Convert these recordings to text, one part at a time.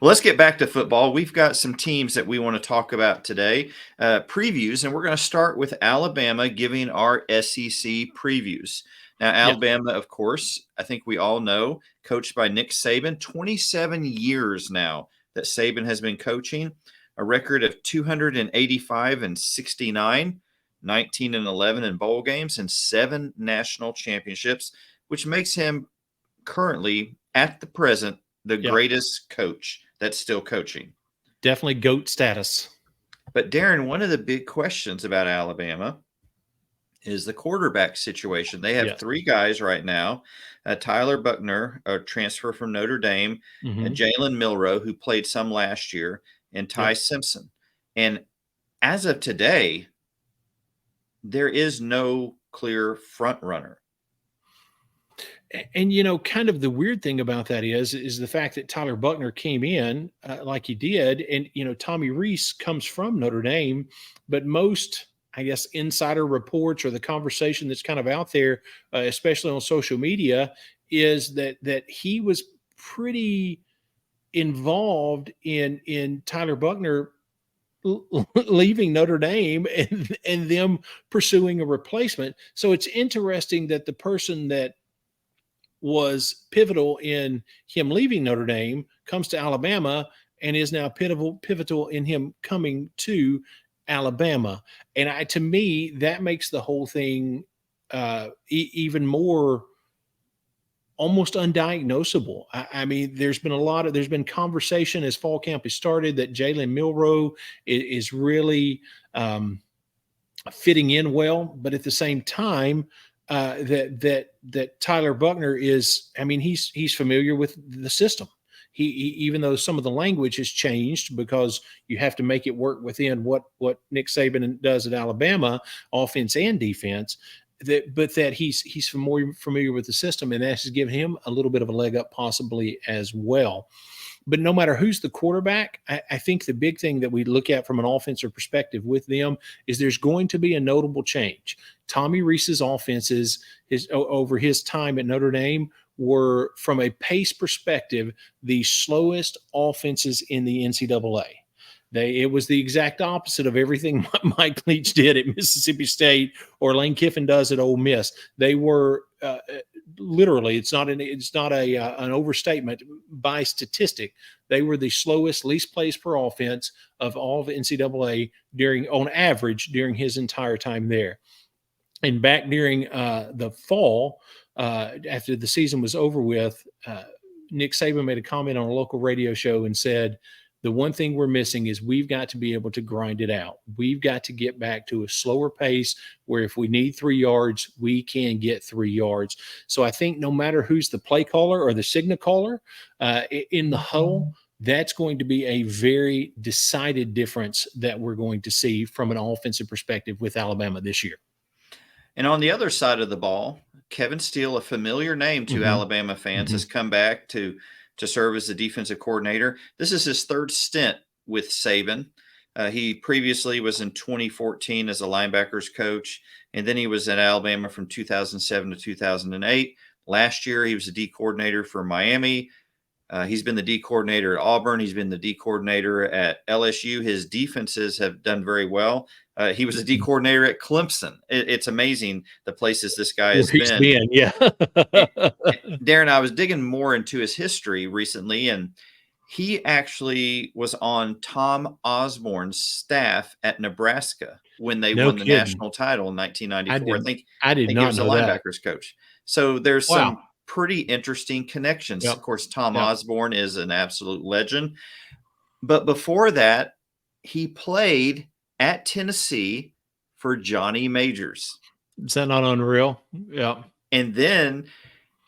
Well, let's get back to football. We've got some teams that we want to talk about today, previews, and we're going to start with Alabama giving our SEC previews. Now, Yeah. Alabama, of course, I think we all know, coached by Nick Saban, 27 years now that Saban has been coaching, a record of 285 and 69, 19 and 11 in bowl games, and 7 national championships, which makes him currently, at the present, the Yeah. greatest coach that's still coaching. Definitely GOAT status. But Darren, one of the big questions about Alabama is the quarterback situation. They have Yes. 3 guys right now: Tyler Buckner, a transfer from Notre Dame, Mm-hmm. Jalen Milroe, who played some last year, and Ty Yep. Simpson. And as of today, there is no clear front runner. And kind of the weird thing about that is the fact that Tyler Buckner came in like he did, and Tommy Rees comes from Notre Dame, but most, I guess, insider reports or the conversation that's kind of out there, especially on social media, is that he was pretty involved in Tyler Buckner leaving Notre Dame and them pursuing a replacement. So it's interesting that the person that was pivotal in him leaving Notre Dame comes to Alabama and is now pivotal in him coming to Alabama. And to me, that makes the whole thing even more almost undiagnosable. I mean, there's been conversation as fall camp has started that Jalen Milroe is really fitting in well, but at the same time, that Tyler Buckner is. I mean, he's familiar with the system. He even though some of the language has changed because you have to make it work within what Nick Saban does at Alabama, offense and defense. That he's more familiar with the system, and that has given him a little bit of a leg up possibly as well. But no matter who's the quarterback, I think the big thing that we look at from an offensive perspective with them is there's going to be a notable change. Tommy Rees's offenses over his time at Notre Dame were, from a pace perspective, the slowest offenses in the NCAA. It was the exact opposite of everything Mike Leach did at Mississippi State or Lane Kiffin does at Ole Miss. They were literally, it's not an overstatement by statistic. They were the slowest, least plays per offense of all of NCAA on average during his entire time there. And back during the fall, after the season was over with, Nick Saban made a comment on a local radio show and said, the one thing we're missing is we've got to be able to grind it out. We've got to get back to a slower pace where if we need 3 yards, we can get 3 yards. So I think no matter who's the play caller or the signal caller in the huddle, that's going to be a very decided difference that we're going to see from an offensive perspective with Alabama this year. And on the other side of the ball, Kevin Steele, a familiar name to Alabama fans, has come back to serve as the defensive coordinator. This is his 3rd stint with Saban. He previously was in 2014 as a linebackers coach, and then he was at Alabama from 2007 to 2008. Last year, he was a D coordinator for Miami. He's been the D coordinator at Auburn. He's been the D coordinator at LSU. His defenses have done very well. He was a D coordinator at Clemson. It's amazing the places this guy has been. Yeah. Darren, I was digging more into his history recently, and he actually was on Tom Osborne's staff at Nebraska when they won the national title in 1994. I did he not was a know that. linebackers coach. So there's Wow. some pretty interesting connections. Yep. Of course, Tom Yep. Osborne is an absolute legend. But before that, he played at Tennessee for Johnny Majors. Is that not unreal? Yeah. And then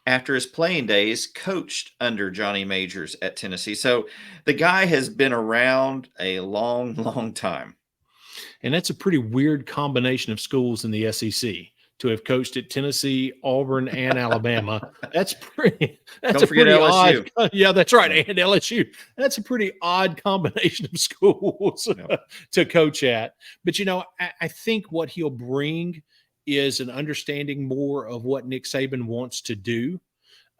after his playing days, coached under Johnny Majors at Tennessee. So the guy has been around a long, long time. And that's a pretty weird combination of schools in the SEC to have coached at Tennessee, Auburn, and Alabama. That's pretty. Don't forget LSU. Yeah, that's right, and LSU. That's a pretty odd combination of schools to coach at. But I think what he'll bring is an understanding more of what Nick Saban wants to do.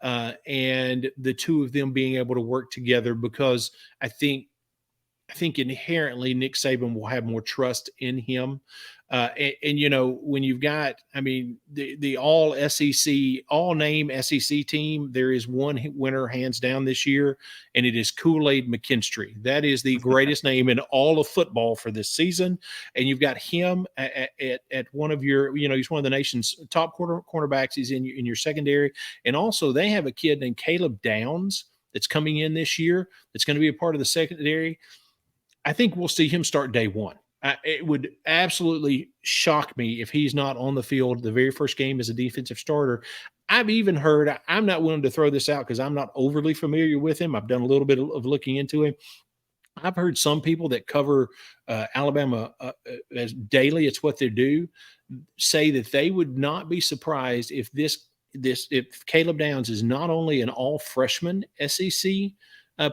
and the two of them being able to work together, because I think inherently Nick Saban will have more trust in him. And you know, when you've got, I mean, the all SEC, all name SEC team, there is one winner hands down this year, and it is Kool-Aid McKinstry. That is the greatest name in all of football for this season. And you've got him at one of your, you know, he's one of the nation's top cornerbacks. He's in your secondary. And also they have a kid named Caleb Downs that's coming in this year that's going to be a part of the secondary. I think we'll see him start day one. It would absolutely shock me if he's not on the field the very first game as a defensive starter. I've even heard, I'm not willing to throw this out because I'm not overly familiar with him. I've done a little bit of looking into him. I've heard some people that cover Alabama as daily, it's what they do, say that they would not be surprised if if Caleb Downs is not only an all freshman SEC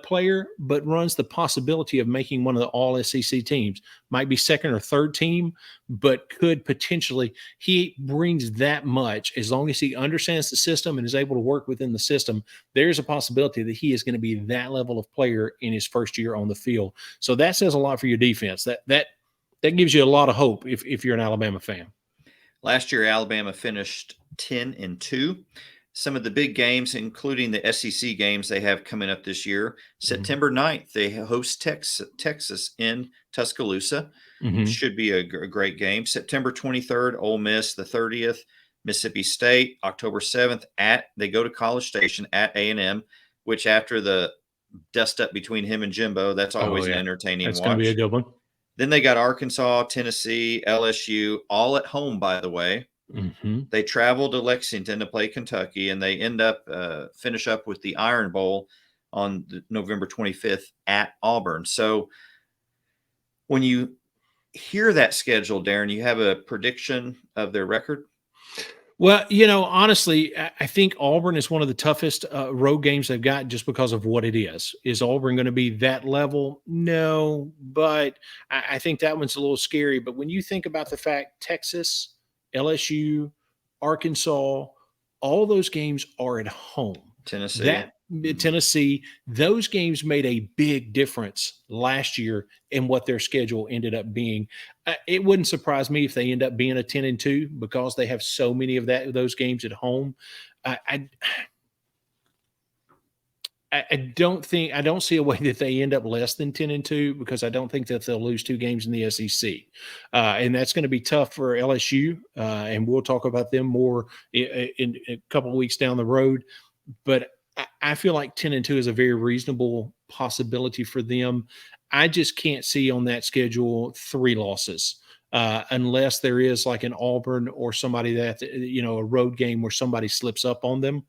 player, but runs the possibility of making one of the all SEC teams. Might be second or third team, but could potentially. He brings that much as long as he understands the system and is able to work within the system. There's a possibility that he is going to be that level of player in his first year on the field. So that says a lot for your defense. That gives you a lot of hope if you're an Alabama fan. Last year, Alabama finished 10-2. Some of the big games, including the SEC games they have coming up this year. September 9th, they host Texas in Tuscaloosa. Should be a great game. September 23rd, Ole Miss. The 30th, Mississippi State. October 7th, they go to College Station at A&M, which after the dust up between him and Jimbo, that's always an entertaining watch. That's going to be a good one. Then they got Arkansas, Tennessee, LSU, all at home, by the way. They travel to Lexington to play Kentucky, and they end up finish up with the Iron Bowl on November 25th at Auburn. So when you hear that schedule, Darren, you have a prediction of their record? Well, you know, honestly, I think Auburn is one of the toughest road games they've got just because of what it is. Is Auburn going to be that level? No, but I think that one's a little scary. But when you think about the fact Texas, LSU, Arkansas, all those games are at home. Tennessee, those games made a big difference last year in what their schedule ended up being. It wouldn't surprise me if they end up being a 10-2 because they have so many of those games at home. I don't see a way that they end up less than 10-2 because I don't think that they'll lose two games in the SEC. And that's going to be tough for LSU. And we'll talk about them more in a couple of weeks down the road. But I feel like 10-2 is a very reasonable possibility for them. I just can't see on that schedule 3 losses unless there is like an Auburn or somebody that, you know, a road game where somebody slips up on them.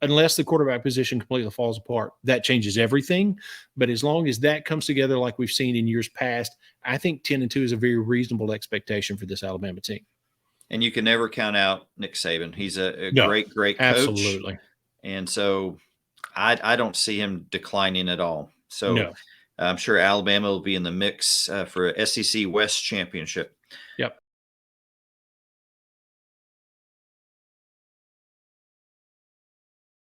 Unless the quarterback position completely falls apart, that changes everything. But as long as that comes together like we've seen in years past, I think 10-2 is a very reasonable expectation for this Alabama team. And you can never count out Nick Saban. He's a great coach. Absolutely. And so I don't see him declining at all. So I'm sure Alabama will be in the mix for a SEC West championship. Yep.